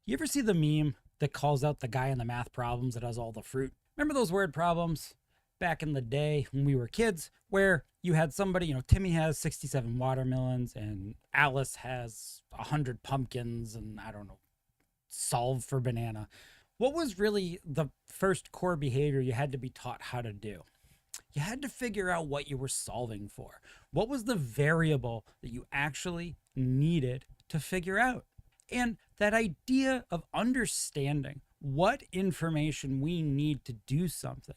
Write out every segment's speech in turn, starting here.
You ever see the meme that calls out the guy in the math problems that has all the fruit? Remember those word problems back in the day when we were kids, where you had somebody, Timmy has 67 watermelons and Alice has 100 pumpkins and I don't know, solve for banana. What was really the first core behavior you had to be taught how to do? You had to figure out what you were solving for. What was the variable that you actually needed to figure out? And that idea of understanding what information we need to do something,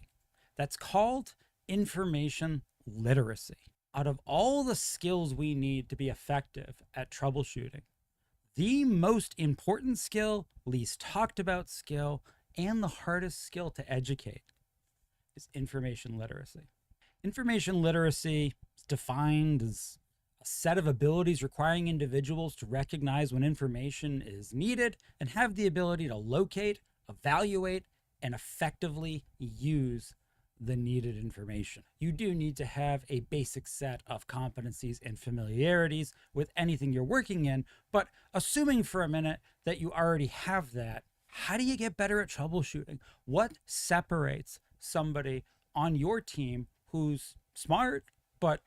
that's called information literacy. Out of all the skills we need to be effective at troubleshooting, the most important skill, least talked about skill, and the hardest skill to educate is information literacy. Information literacy is defined as a set of abilities requiring individuals to recognize when information is needed and have the ability to locate, evaluate, and effectively use the needed information. You do need to have a basic set of competencies and familiarities with anything you're working in, but assuming for a minute that you already have that, how do you get better at troubleshooting? What separates somebody on your team who's smart, but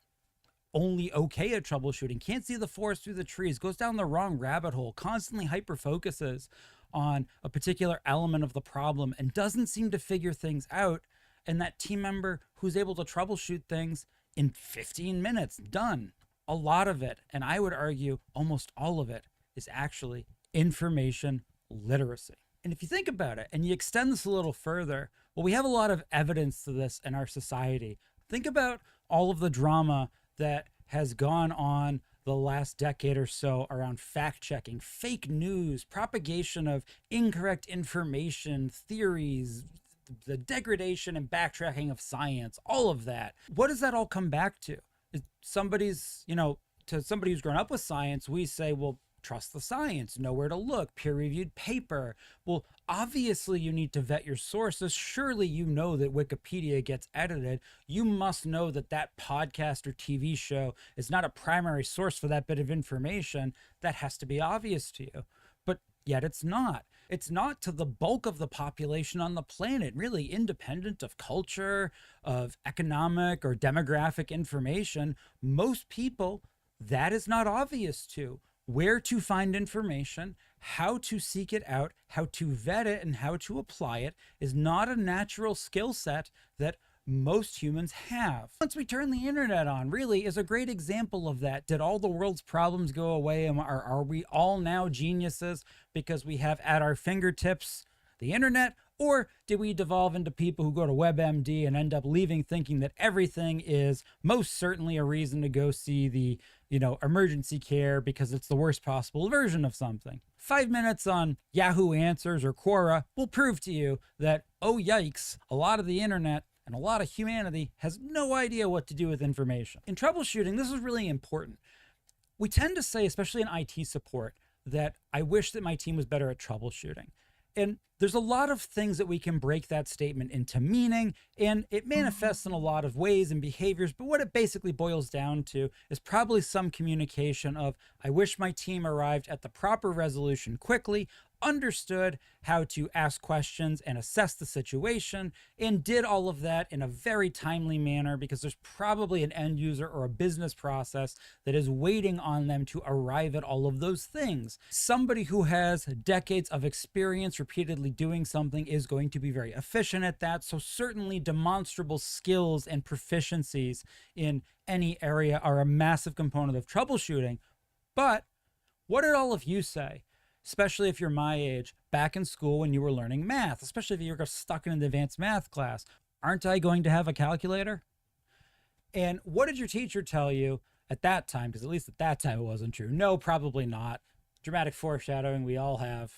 only okay at troubleshooting, can't see the forest through the trees, goes down the wrong rabbit hole, constantly hyper-focuses on a particular element of the problem and doesn't seem to figure things out, and that team member who's able to troubleshoot things in 15 minutes, done? A lot of it, and I would argue almost all of it, is actually information literacy. And if you think about it and you extend this a little further, well, we have a lot of evidence to this in our society. Think about all of the drama that has gone on the last decade or so around fact-checking, fake news, propagation of incorrect information, theories, the degradation and backtracking of science, all of that. What does that all come back to? Somebody's, to somebody who's grown up with science, we say, well, trust the science, know where to look, peer-reviewed paper. Well, obviously you need to vet your sources. Surely you know that Wikipedia gets edited. You must know that that podcast or TV show is not a primary source for that bit of information. That has to be obvious to you. But yet it's not. It's not to the bulk of the population on the planet, really independent of culture, of economic or demographic information. Most people, that is not obvious to. Where to find information, how to seek it out, how to vet it, and how to apply it is not a natural skill set that most humans have. Once we turn the internet on, really is a great example of that. Did all the world's problems go away, and are we all now geniuses because we have at our fingertips the internet? Or did we devolve into people who go to WebMD and end up leaving thinking that everything is most certainly a reason to go see the, emergency care because it's the worst possible version of something? 5 minutes on Yahoo Answers or Quora will prove to you that, oh yikes, a lot of the internet and a lot of humanity has no idea what to do with information. In troubleshooting, this is really important. We tend to say, especially in IT support, that I wish that my team was better at troubleshooting. And there's a lot of things that we can break that statement into meaning, and it manifests in a lot of ways and behaviors, but what it basically boils down to is probably some communication of, I wish my team arrived at the proper resolution quickly, understood how to ask questions and assess the situation, and did all of that in a very timely manner because there's probably an end user or a business process that is waiting on them to arrive at all of those things. Somebody who has decades of experience repeatedly doing something is going to be very efficient at that, so certainly demonstrable skills and proficiencies in any area are a massive component of troubleshooting. But what did all of you say? Especially if you're my age, back in school when you were learning math, especially if you were stuck in an advanced math class. Aren't I going to have a calculator? And what did your teacher tell you at that time? Because at least at that time it wasn't true. No, probably not. Dramatic foreshadowing, we all have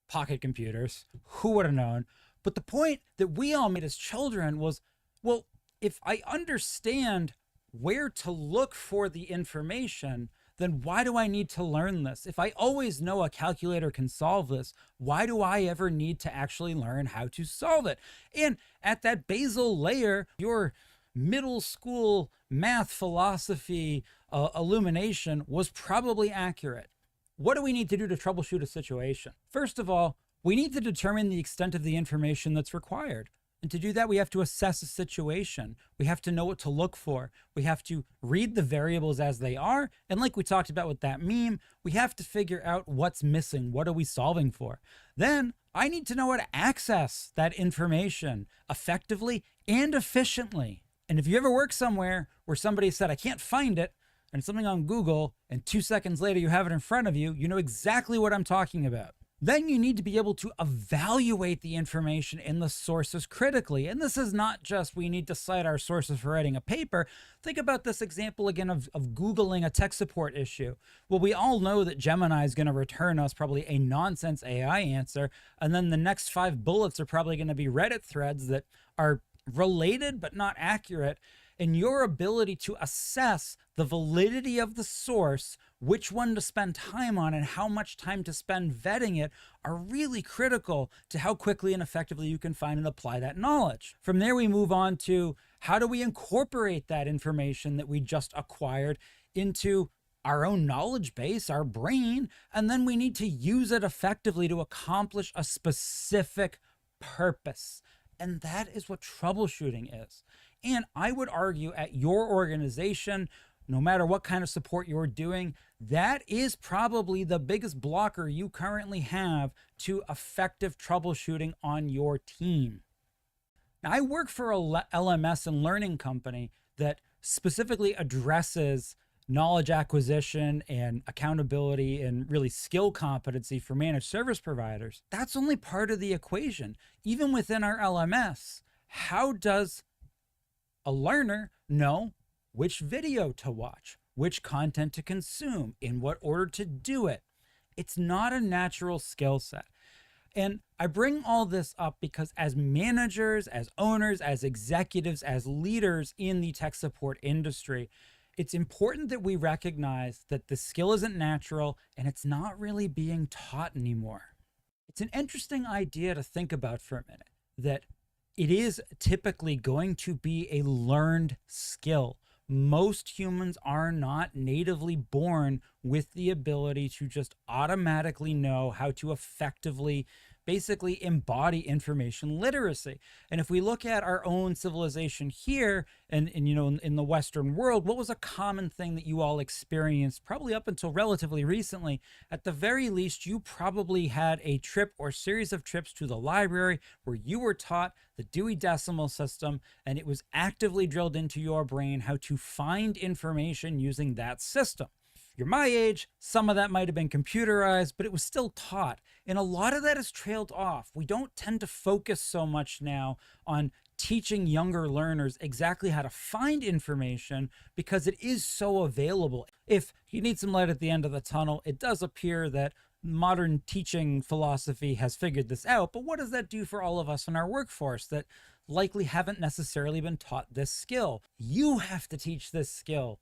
pocket computers. Who would have known? But the point that we all made as children was, well, if I understand where to look for the information, then why do I need to learn this? If I always know a calculator can solve this, why do I ever need to actually learn how to solve it? And at that basal layer, your middle school math philosophy illumination was probably accurate. what do we need to do to troubleshoot a situation? First of all, we need to determine the extent of the information that's required. And to do that, we have to assess a situation. We have to know what to look for. We have to read the variables as they are. And like we talked about with that meme, we have to figure out what's missing. What are we solving for? Then I need to know how to access that information effectively and efficiently. And if you ever work somewhere where somebody said, I can't find it, and it's something on Google, and 2 seconds later you have it in front of you, you know exactly what I'm talking about. Then you need to be able to evaluate the information in the sources critically. And this is not just we need to cite our sources for writing a paper. Think about this example again of Googling a tech support issue. Well, we all know that Gemini is going to return us probably a nonsense AI answer. And then the next 5 bullets are probably going to be Reddit threads that are related but not accurate. And your ability to assess the validity of the source, which one to spend time on, and how much time to spend vetting it are really critical to how quickly and effectively you can find and apply that knowledge. From there, we move on to how do we incorporate that information that we just acquired into our own knowledge base, our brain, and then we need to use it effectively to accomplish a specific purpose. And that is what troubleshooting is. And I would argue at your organization, no matter what kind of support you're doing, that is probably the biggest blocker you currently have to effective troubleshooting on your team. Now, I work for a LMS and learning company that specifically addresses knowledge acquisition and accountability and really skill competency for managed service providers. That's only part of the equation. Even within our LMS, how does a learner know which video to watch, which content to consume, in what order to do it? It's not a natural skill set. And I bring all this up because as managers, as owners, as executives, as leaders in the tech support industry, it's important that we recognize that the skill isn't natural and it's not really being taught anymore. It's an interesting idea to think about for a minute, that it is typically going to be a learned skill. Most humans are not natively born with the ability to just automatically know how to effectively basically embody information literacy. And if we look at our own civilization here and you know, in the Western world, what was a common thing that you all experienced probably up until relatively recently? At the very least, you probably had a trip or series of trips to the library where you were taught the Dewey Decimal System, and it was actively drilled into your brain how to find information using that system. You're my age, some of that might have been computerized, but it was still taught. And a lot of that has trailed off. We don't tend to focus so much now on teaching younger learners exactly how to find information because it is so available. If you need some light at the end of the tunnel, it does appear that modern teaching philosophy has figured this out, but what does that do for all of us in our workforce that likely haven't necessarily been taught this skill? You have to teach this skill.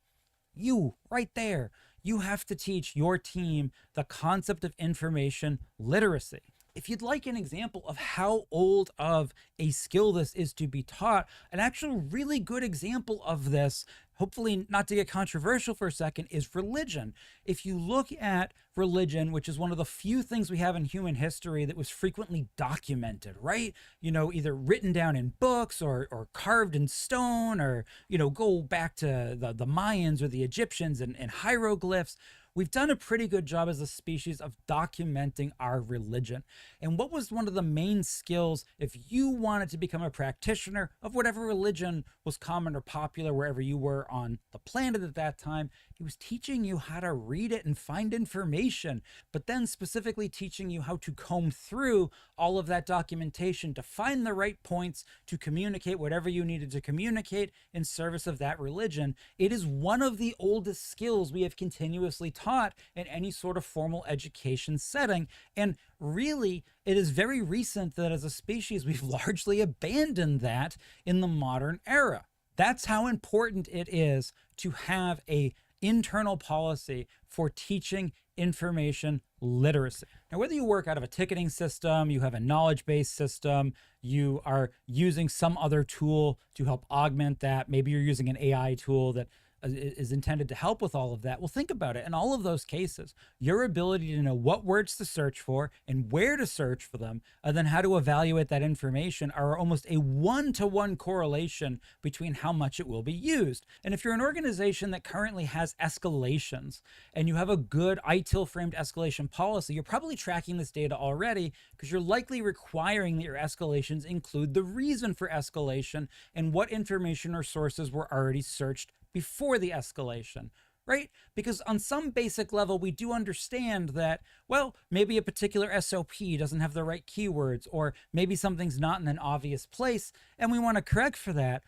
You, right there. You have to teach your team the concept of information literacy. If you'd like an example of how old of a skill this is to be taught, an actual really good example of this, hopefully not to get controversial for a second, is religion. If you look at religion, which is one of the few things we have in human history that was frequently documented, right? You know, either written down in books or carved in stone, or, you know, go back to the Mayans or the Egyptians and hieroglyphs. We've done a pretty good job as a species of documenting our religion. And what was one of the main skills if you wanted to become a practitioner of whatever religion was common or popular wherever you were on the planet at that time? It was teaching you how to read it and find information, but then specifically teaching you how to comb through all of that documentation to find the right points to communicate whatever you needed to communicate in service of that religion. It is one of the oldest skills we have continuously taught in any sort of formal education setting. And really, it is very recent that as a species, we've largely abandoned that in the modern era. That's how important it is to have a internal policy for teaching information literacy. Now, whether you work out of a ticketing system, you have a knowledge-based system, you are using some other tool to help augment that, maybe you're using an AI tool that is intended to help with all of that. Well, think about it. In all of those cases, your ability to know what words to search for and where to search for them, and then how to evaluate that information are almost a one-to-one correlation between how much it will be used. And if you're an organization that currently has escalations and you have a good ITIL framed escalation policy, you're probably tracking this data already because you're likely requiring that your escalations include the reason for escalation and what information or sources were already searched before the escalation, right? Because on some basic level, we do understand that, well, maybe a particular SOP doesn't have the right keywords, or maybe something's not in an obvious place, and we want to correct for that.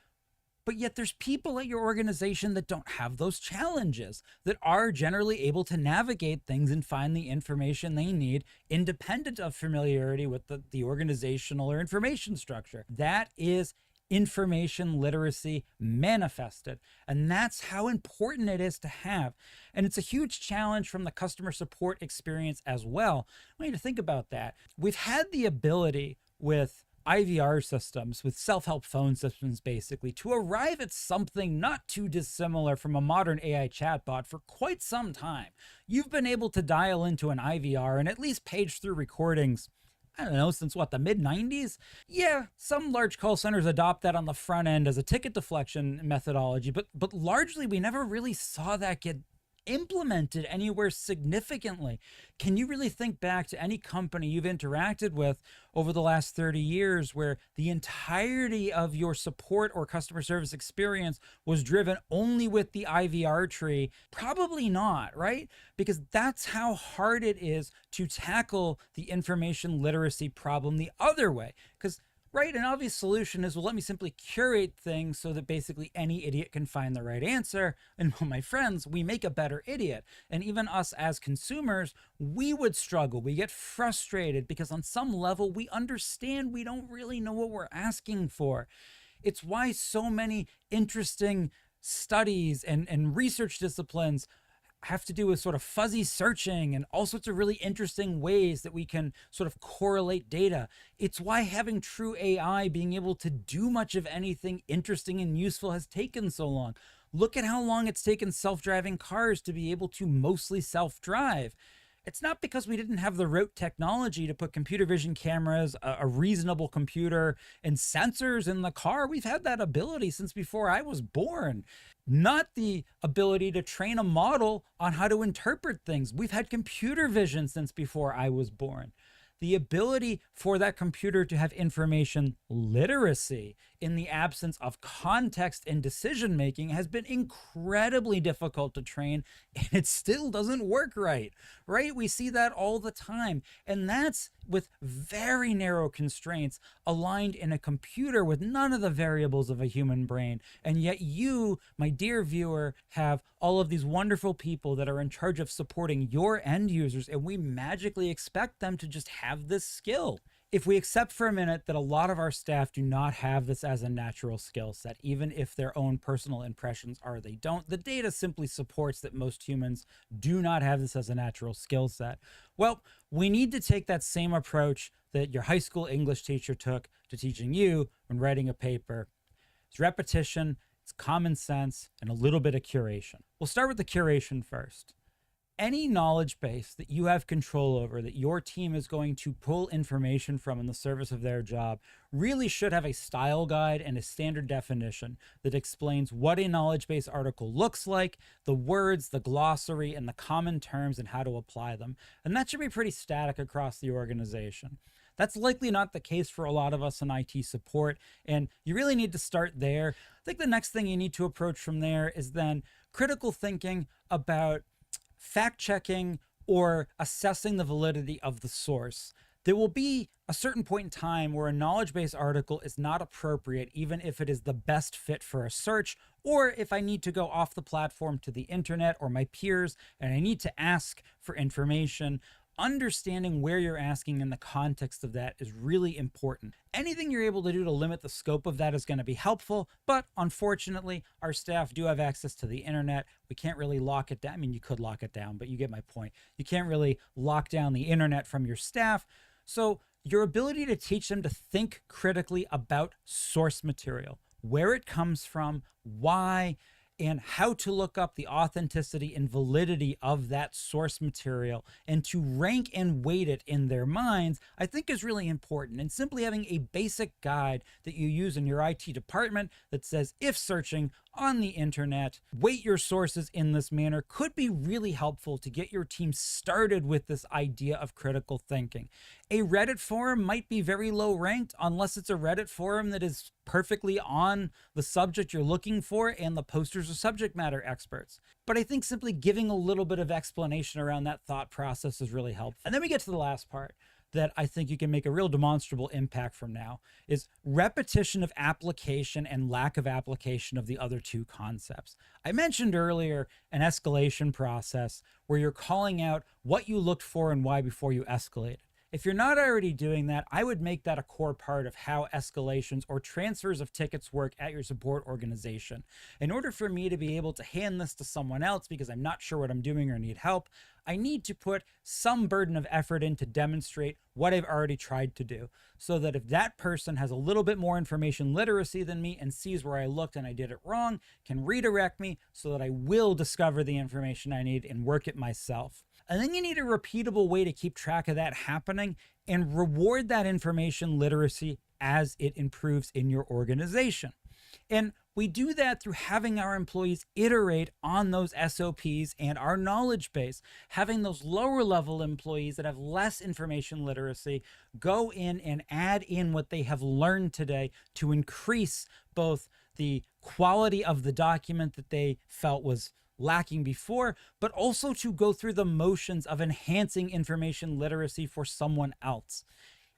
But yet there's people at your organization that don't have those challenges, that are generally able to navigate things and find the information they need independent of familiarity with the organizational or information structure. That is information literacy manifested. And that's how important it is to have. And it's a huge challenge from the customer support experience as well. I want you to think about that. We've had the ability with IVR systems, with self-help phone systems, basically, to arrive at something not too dissimilar from a modern AI chatbot for quite some time. You've been able to dial into an IVR and at least page through recordings, I don't know, since what, the mid-90s? Yeah, some large call centers adopt that on the front end as a ticket deflection methodology, but largely we never really saw that get implemented anywhere significantly. Can you really think back to any company you've interacted with over the last 30 years where the entirety of your support or customer service experience was driven only with the IVR tree? Probably not, right? Because that's how hard it is to tackle the information literacy problem the other way. Because right, an obvious solution is, well, let me simply curate things so that basically any idiot can find the right answer. And well, my friends, we make a better idiot. And even us as consumers, we would struggle. We get frustrated because on some level, we understand we don't really know what we're asking for. It's why so many interesting studies and research disciplines have to do with sort of fuzzy searching and all sorts of really interesting ways that we can sort of correlate data. It's why having true AI being able to do much of anything interesting and useful has taken so long. Look at how long it's taken self-driving cars to be able to mostly self-drive. It's not because we didn't have the rote technology to put computer vision cameras, a reasonable computer, and sensors in the car. We've had that ability since before I was born. Not the ability to train a model on how to interpret things. We've had computer vision since before I was born. The ability for that computer to have information literacy in the absence of context and decision-making has been incredibly difficult to train, and it still doesn't work right? We see that all the time. And that's with very narrow constraints aligned in a computer with none of the variables of a human brain. And yet you, my dear viewer, have all of these wonderful people that are in charge of supporting your end users, and we magically expect them to just have this skill. If we accept for a minute that a lot of our staff do not have this as a natural skill set, even if their own personal impressions are they don't, the data simply supports that most humans do not have this as a natural skill set. Well, we need to take that same approach that your high school English teacher took to teaching you when writing a paper. It's repetition, it's common sense, and a little bit of curation. We'll start with the curation first. Any knowledge base that you have control over, that your team is going to pull information from in the service of their job, really should have a style guide and a standard definition that explains what a knowledge base article looks like, the words, the glossary, and the common terms and how to apply them. And that should be pretty static across the organization. That's likely not the case for a lot of us in IT support, and you really need to start there. I think the next thing you need to approach from there is then critical thinking about fact-checking or assessing the validity of the source. There will be a certain point in time where a knowledge base article is not appropriate, even if it is the best fit for a search, or if I need to go off the platform to the internet or my peers and I need to ask for information. Understanding where you're asking in the context of that is really important. Anything you're able to do to limit the scope of that is going to be helpful, but unfortunately, our staff do have access to the internet. We can't really lock it down. I mean, you could lock it down, but you get my point. You can't really lock down the internet from your staff. So your ability to teach them to think critically about source material, where it comes from, why, and how to look up the authenticity and validity of that source material and to rank and weight it in their minds, I think is really important. And simply having a basic guide that you use in your IT department that says, if searching on the internet, weight your sources in this manner, could be really helpful to get your team started with this idea of critical thinking. A Reddit forum might be very low ranked unless it's a Reddit forum that is perfectly on the subject you're looking for and the posters are subject matter experts. But I think simply giving a little bit of explanation around that thought process is really helpful. And then we get to the last part that I think you can make a real demonstrable impact from now, is repetition of application and lack of application of the other two concepts. I mentioned earlier an escalation process where you're calling out what you looked for and why before you escalated. If you're not already doing that, I would make that a core part of how escalations or transfers of tickets work at your support organization. In order for me to be able to hand this to someone else because I'm not sure what I'm doing or need help, I need to put some burden of effort in to demonstrate what I've already tried to do, so that if that person has a little bit more information literacy than me and sees where I looked and I did it wrong, can redirect me so that I will discover the information I need and work it myself. And then you need a repeatable way to keep track of that happening and reward that information literacy as it improves in your organization. And we do that through having our employees iterate on those SOPs and our knowledge base, having those lower level employees that have less information literacy go in and add in what they have learned today to increase both the quality of the document that they felt was lacking before, but also to go through the motions of enhancing information literacy for someone else.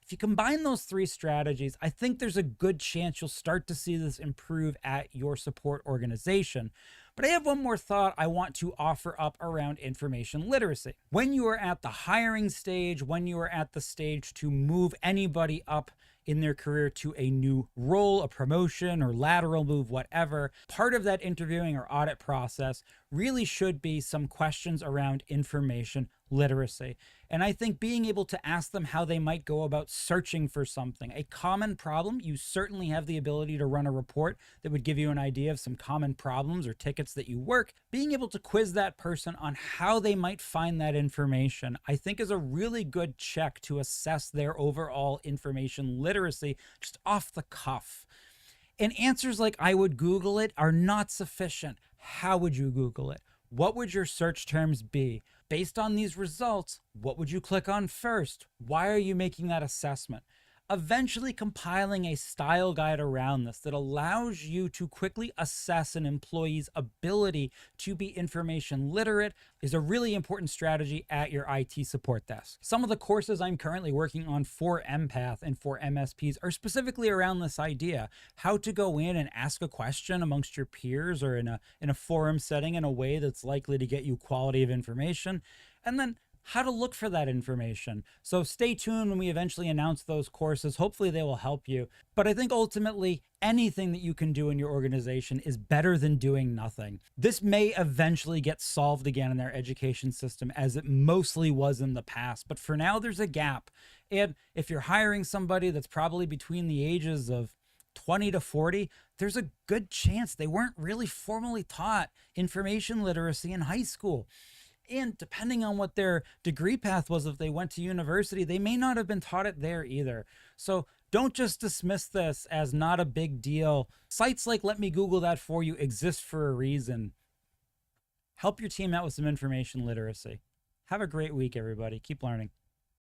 If you combine those three strategies, I think there's a good chance you'll start to see this improve at your support organization. But I have one more thought I want to offer up around information literacy. When you are at the hiring stage, when you are at the stage to move anybody up in their career to a new role, a promotion or lateral move, whatever, part of that interviewing or audit process really should be some questions around information literacy. And I think being able to ask them how they might go about searching for something, a common problem, you certainly have the ability to run a report that would give you an idea of some common problems or tickets that you work. Being able to quiz that person on how they might find that information, I think is a really good check to assess their overall information literacy just off the cuff. And answers like I would Google it are not sufficient. How would you Google it? What would your search terms be? Based on these results, what would you click on first? Why are you making that assessment? Eventually compiling a style guide around this that allows you to quickly assess an employee's ability to be information literate is a really important strategy at your IT support desk. Some of the courses I'm currently working on for Empath and for MSPs are specifically around this idea, how to go in and ask a question amongst your peers or in a forum setting in a way that's likely to get you quality of information, and then how to look for that information. So stay tuned when we eventually announce those courses. Hopefully they will help you. But I think ultimately anything that you can do in your organization is better than doing nothing. This may eventually get solved again in their education system as it mostly was in the past. But for now, there's a gap. And if you're hiring somebody that's probably between the ages of 20 to 40, there's a good chance they weren't really formally taught information literacy in high school. And depending on what their degree path was, if they went to university, they may not have been taught it there either. So don't just dismiss this as not a big deal. Sites like Let Me Google That For You exist for a reason. Help your team out with some information literacy. Have a great week, everybody. Keep learning.